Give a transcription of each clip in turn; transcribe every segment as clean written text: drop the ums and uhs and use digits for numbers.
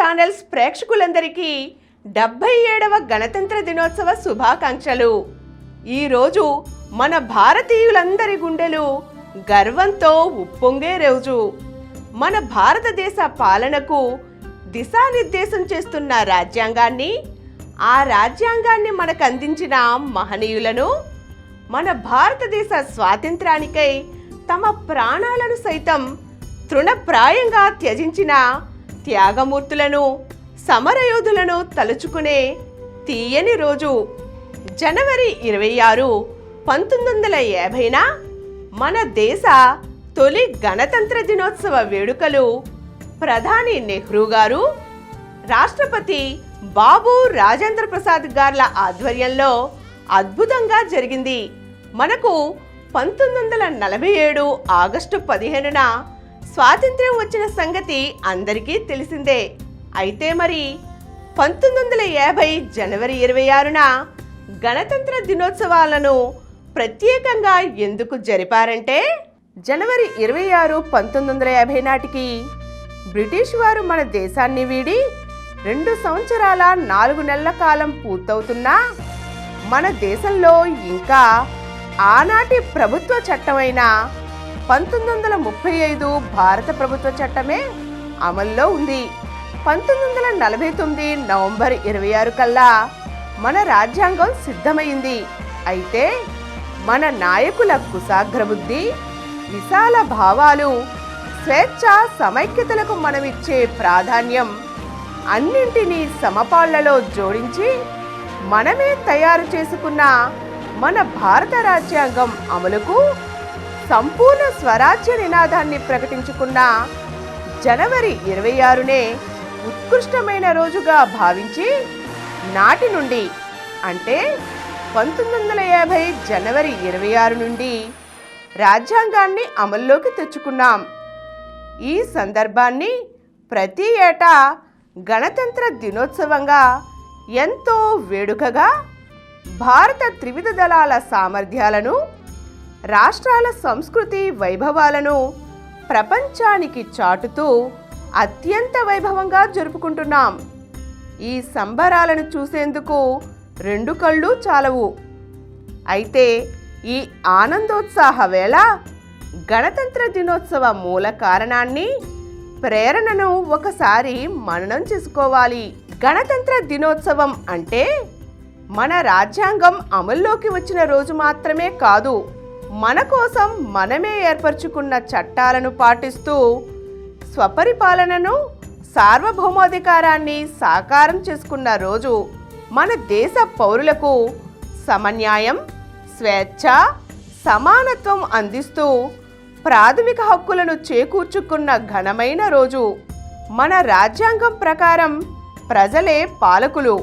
Channels ప్రేక్షకులందరికీ 77వ గణతంత్ర దినోత్సవ శుభాకాంక్షలు. ఈరోజు మన భారతీయులందరి గుండెలు గర్వంతో ఉప్పొంగే రోజు. మన భారతదేశ పాలనకు దిశానిర్దేశం చేస్తున్న రాజ్యాంగాన్ని, ఆ రాజ్యాంగాన్ని మనకు అందించిన మహనీయులను, మన భారతదేశ స్వాతంత్రానికై తమ ప్రాణాలను సైతం తృణప్రాయంగా త్యజించిన త్యాగమూర్తులను, సమరయోధులను తలుచుకునే తీయని రోజు. జనవరి 26, 1950న మన దేశ తొలి గణతంత్ర దినోత్సవ వేడుకలు ప్రధాని నెహ్రూ గారు, రాష్ట్రపతి బాబు రాజేంద్ర ప్రసాద్ గార్ల ఆధ్వర్యంలో అద్భుతంగా జరిగింది. మనకు 1947 ఆగస్టు 15న స్వాతంత్ర్యం వచ్చిన సంగతి అందరికీ తెలిసిందే. అయితే మరి 1950 జనవరి 26న గణతంత్ర దినోత్సవాలను ప్రత్యేకంగా ఎందుకు జరిపారంటే, జనవరి 26, 1950 నాటికి బ్రిటిష్ వారు మన దేశాన్ని వీడి 2 సంవత్సరాల 4 నెలల కాలం పూర్తవుతున్నా మన దేశంలో ఇంకా ఆనాటి ప్రభుత్వ చట్టమైన 1935 భారత ప్రభుత్వ చట్టమే అమల్లో ఉంది. 1949 నవంబర్ 26 కల్లా మన రాజ్యాంగం సిద్ధమైంది. అయితే మన నాయకుల కుశాగ్రబుద్ధి, విశాల భావాలు, స్వేచ్ఛ, సమైక్యతలకు మనమిచ్చే ప్రాధాన్యం అన్నింటినీ సమపాళ్లలో జోడించి మనమే తయారు చేసుకున్న మన భారత రాజ్యాంగం అమలుకు సంపూర్ణ స్వరాజ్య నినాదాన్ని ప్రకటించుకున్న జనవరి 26నే ఉత్కృష్టమైన రోజుగా భావించి నాటి నుండి, అంటే 1950 జనవరి 26 నుండి రాజ్యాంగాన్ని అమల్లోకి తెచ్చుకున్నాం. ఈ సందర్భాన్ని ప్రతి ఏటా గణతంత్ర దినోత్సవంగా ఎంతో వేడుకగా భారత త్రివిధ దళాల సామర్థ్యాలను, రాష్ట్రాల సంస్కృతి వైభవాలను ప్రపంచానికి చాటుతూ అత్యంత వైభవంగా జరుపుకుంటున్నాం. ఈ సంబరాలను చూసేందుకు 2 కళ్ళు చాలవు. అయితే ఈ ఆనందోత్సాహ వేళ గణతంత్ర దినోత్సవ మూల కారణాన్ని, ప్రేరణను ఒకసారి మననం చేసుకోవాలి. గణతంత్ర దినోత్సవం అంటే మన రాజ్యాంగం అమల్లోకి వచ్చిన రోజు మాత్రమే కాదు, మన కోసం మనమే ఏర్పరచుకున్న చట్టాలను పాటిస్తూ స్వపరిపాలనను, సార్వభౌమాధికారాన్ని సాకారం చేసుకున్న రోజు. మన దేశ పౌరులకు సమన్యాయం, స్వేచ్ఛ, సమానత్వం అందిస్తూ ప్రాథమిక హక్కులను చేకూర్చుకున్న ఘనమైన రోజు. మన రాజ్యాంగం ప్రకారం ప్రజలే పాలకులు.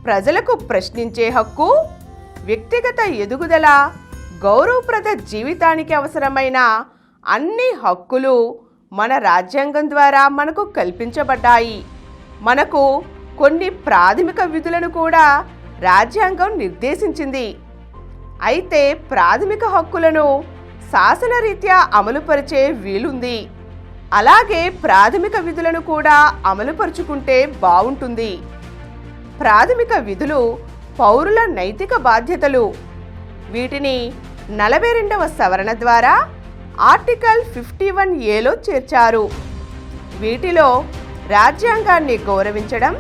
ప్రజలకు ప్రశ్నించే హక్కు, వ్యక్తిగత ఎదుగుదల, గౌరవప్రద జీవితానికి అవసరమైన అన్ని హక్కులు మన రాజ్యాంగం ద్వారా మనకు కల్పించబడ్డాయి. మనకు కొన్ని ప్రాథమిక విధులను కూడా రాజ్యాంగం నిర్దేశించింది. అయితే ప్రాథమిక హక్కులను శాసనరీత్యా అమలుపరిచే వీలుంది. అలాగే ప్రాథమిక విధులను కూడా అమలుపరుచుకుంటే బాగుంటుంది. ప్రాథమిక విధులు పౌరుల నైతిక బాధ్యతలు. వీటిని 42వ సవరణ ద్వారా ఆర్టికల్ 51A చేర్చారు. వీటిలో రాజ్యాంగాన్ని గౌరవించడం,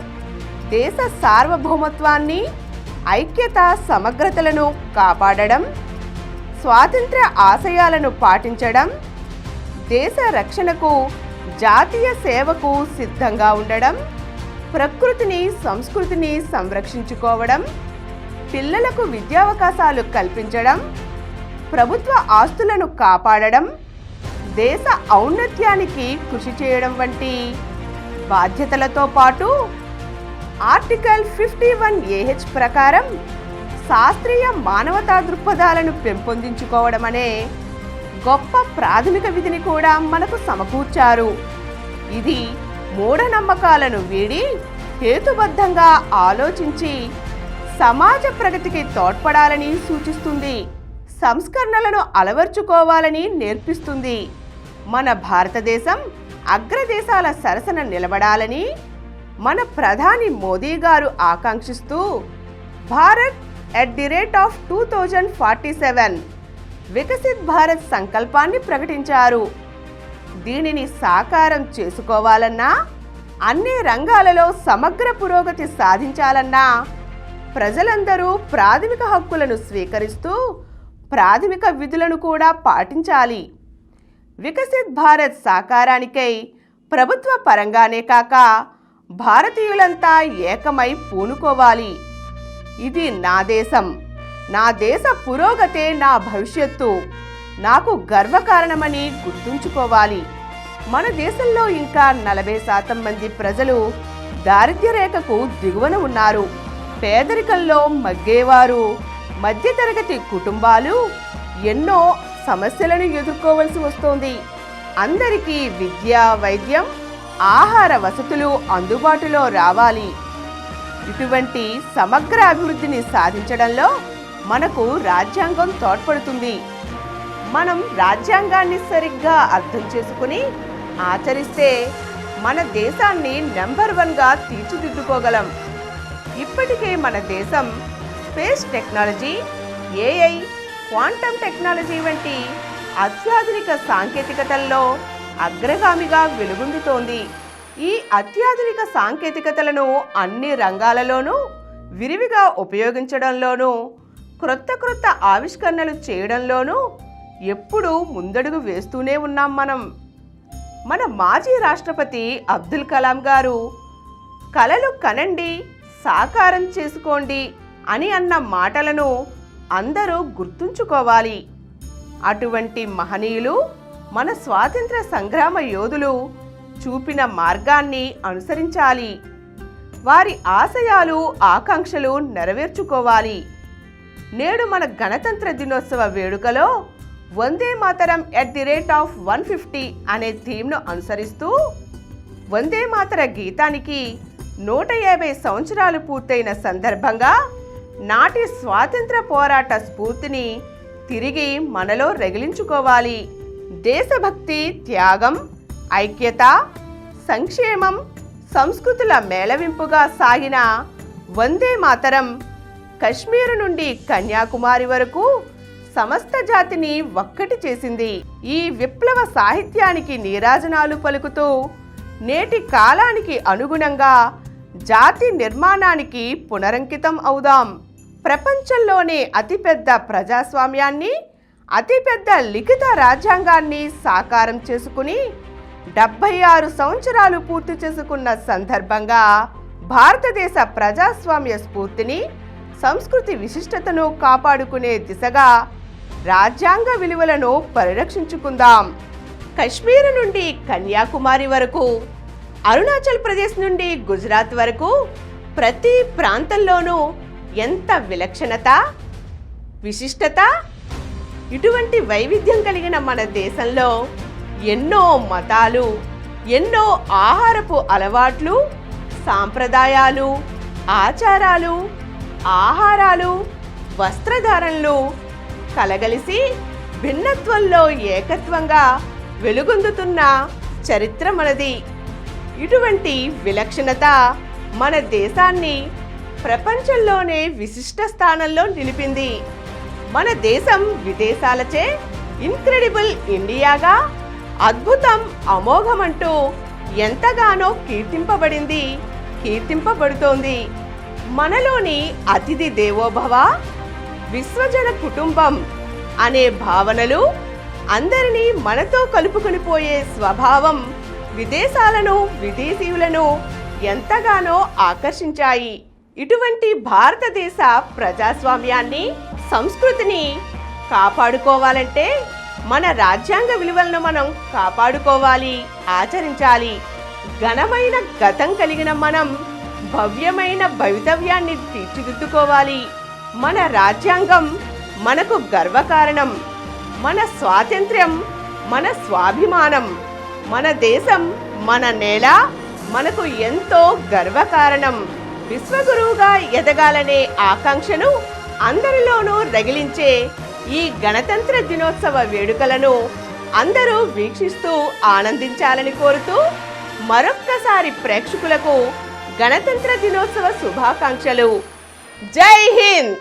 దేశ సార్వభౌమత్వాన్ని, ఐక్యత, సమగ్రతలను కాపాడడం, స్వాతంత్ర్య ఆశయాలను పాటించడం, దేశ రక్షణకు, జాతీయ సేవకు సిద్ధంగా ఉండడం, ప్రకృతిని, సంస్కృతిని సంరక్షించుకోవడం, పిల్లలకు విద్యావకాశాలు కల్పించడం, ప్రభుత్వ ఆస్తులను కాపాడడం, దేశ ఔన్నత్యానికి కృషి చేయడం వంటి బాధ్యతలతో పాటు ఆర్టికల్ 51AH ప్రకారం శాస్త్రీయ మానవతా దృక్పథాలను పెంపొందించుకోవడం అనే గొప్ప ప్రాథమిక విధిని కూడా మనకు సమకూర్చారు. ఇది మూఢనమ్మకాలను వీడి హేతుబద్ధంగా ఆలోచించి సమాజ ప్రగతికి తోడ్పడాలని సూచిస్తుంది. సంస్కరణలను అలవర్చుకోవాలని నేర్పిస్తుంది. మన భారతదేశం అగ్రదేశాల సరసన నిలబడాలని, మన ప్రధాని మోదీ గారు ఆకాంక్షిస్తూ Bharat at the rate of 2047 Viksit Bharat సంకల్పాన్ని ప్రకటించారు. దీనిని సాకారం చేసుకోవాలన్నా, అన్ని రంగాలలో సమగ్ర పురోగతి సాధించాలన్నా ప్రజలందరూ ప్రాథమిక హక్కులను స్వీకరిస్తూ ప్రాథమిక విధులను కూడా పాటించాలి. వికసిత్ భారత్ సాకారానికై ప్రభుత్వ పరంగానే కాక భారతీయులంతా ఏకమై పూనుకోవాలి. ఇది నా దేశం, నా దేశ పురోగతే నా భవిష్యత్తు, నాకు గర్వకారణమని గుర్తుంచుకోవాలి. మన దేశంలో ఇంకా 40% మంది ప్రజలు దారిద్ర్య రేఖకు దిగువన ఉన్నారు. పేదరికంలో మగ్గేవారు, మధ్యతరగతి కుటుంబాలు ఎన్నో సమస్యలను ఎదుర్కోవలసి వస్తోంది. అందరికీ విద్య, వైద్యం, ఆహార వసతులు అందుబాటులో రావాలి. ఇటువంటి సమగ్ర అభివృద్ధిని సాధించడంలో మనకు రాజ్యాంగం తోడ్పడుతుంది. మనం రాజ్యాంగాన్ని సరిగ్గా అర్థం చేసుకుని ఆచరిస్తే మన దేశాన్ని నెంబర్ 1గా తీర్చిదిద్దుకోగలం. ఇప్పటికే మన దేశం space technology, AI, quantum technology వంటి అత్యాధునిక సాంకేతికతల్లో అగ్రగామిగా వెలుగొందుతోంది. ఈ అత్యాధునిక సాంకేతికతలను అన్ని రంగాలలోనూ విరివిగా ఉపయోగించడంలోనూ, క్రొత్త ఆవిష్కరణలు చేయడంలోనూ ఎప్పుడూ ముందడుగు వేస్తూనే ఉన్నాం మనం. మన మాజీ రాష్ట్రపతి అబ్దుల్ కలాం గారు కలలు కనండి, సాకారం చేసుకోండి అని అన్న మాటలను అందరూ గుర్తుంచుకోవాలి. అటువంటి మహనీయులు మన స్వాతంత్ర సంగ్రామ యోధులు చూపిన మార్గాన్ని అనుసరించాలి. వారి ఆశయాలు, ఆకాంక్షలు నెరవేర్చుకోవాలి. నేడు మన గణతంత్ర దినోత్సవ వేడుకలో Vande Mataram at the rate of 150 అనే థీమ్ను అనుసరిస్తూ వందే మాతర గీతానికి 150 సంవత్సరాలు పూర్తయిన సందర్భంగా నాటి స్వాతంత్ర పోరాట స్ఫూర్తిని తిరిగి మనలో రగిలించుకోవాలి. దేశభక్తి, త్యాగం, ఐక్యత, సంక్షేమం, సంస్కృతుల మేళవింపుగా సాగిన వందే మాతరం కశ్మీరు నుండి కన్యాకుమారి వరకు సమస్త జాతిని ఒక్కటి చేసింది. ఈ విప్లవ సాహిత్యానికి నీరాజనాలు పలుకుతూ నేటి కాలానికి అనుగుణంగా జాతి నిర్మాణానికి పునరంకితం అవుదాం. ప్రపంచంలోనే అతిపెద్ద ప్రజాస్వామ్యాన్ని, అతిపెద్ద లిఖిత రాజ్యాంగాన్ని సాకారం చేసుకుని 76 సంవత్సరాలు పూర్తి చేసుకున్న సందర్భంగా భారతదేశ ప్రజాస్వామ్య స్ఫూర్తిని, సంస్కృతి విశిష్టతను కాపాడుకునే దిశగా రాజ్యాంగ విలువలను పరిరక్షించుకుందాం. కశ్మీర్ నుండి కన్యాకుమారి వరకు, అరుణాచల్ ప్రదేశ్ నుండి గుజరాత్ వరకు ప్రతి ప్రాంతంలోనూ ఎంత విలక్షణత, విశిష్టత! ఇటువంటి వైవిధ్యం కలిగిన మన దేశంలో ఎన్నో మతాలు, ఎన్నో ఆహారపు అలవాట్లు, సాంప్రదాయాలు, ఆచారాలు, ఆహారాలు, వస్త్రధారణలు కలగలిసి భిన్నత్వంలో ఏకత్వంగా వెలుగొందుతున్న చరిత్ర మనది. ఇటువంటి విలక్షణత మన దేశాన్ని ప్రపంచంలోనే విశిష్ట స్థానంలో నిలిపింది. మన దేశం విదేశాలచే ఇన్క్రెడిబుల్ ఇండియాగా, అద్భుతం, అమోఘమంటూ ఎంతగానో కీర్తింపబడింది, కీర్తింపబడుతోంది. మనలోని అతిథి దేవోభవ, విశ్వజన కుటుంబం అనే భావనలు, అందరినీ మనతో కలుపుకొని పోయే స్వభావం విదేశాలను, విదేశీయులను ఎంతగానో ఆకర్షించాయి. ఇటువంటి భారతదేశ ప్రజాస్వామ్యాన్ని, సంస్కృతిని కాపాడుకోవాలంటే మన రాజ్యాంగ విలువలను మనం కాపాడుకోవాలి, ఆచరించాలి. ఘనమైన గతం కలిగిన మనం భవ్యమైన భవితవ్యాన్ని తీర్చిదిద్దుకోవాలి. మన రాజ్యాంగం మనకు గర్వకారణం. మన స్వాతంత్ర్యం మన స్వాభిమానం. మన దేశం, మన నేల మనకు ఎంతో గర్వకారణం. విశ్వగురువుగా ఎదగాలనే ఆకాంక్షను అందరిలోనూ రగిలించే ఈ గణతంత్ర దినోత్సవ వేడుకలను అందరూ వీక్షిస్తూ ఆనందించాలని కోరుతూ మరొక్కసారి ప్రేక్షకులకు గణతంత్ర దినోత్సవ శుభాకాంక్షలు. జై హింద్.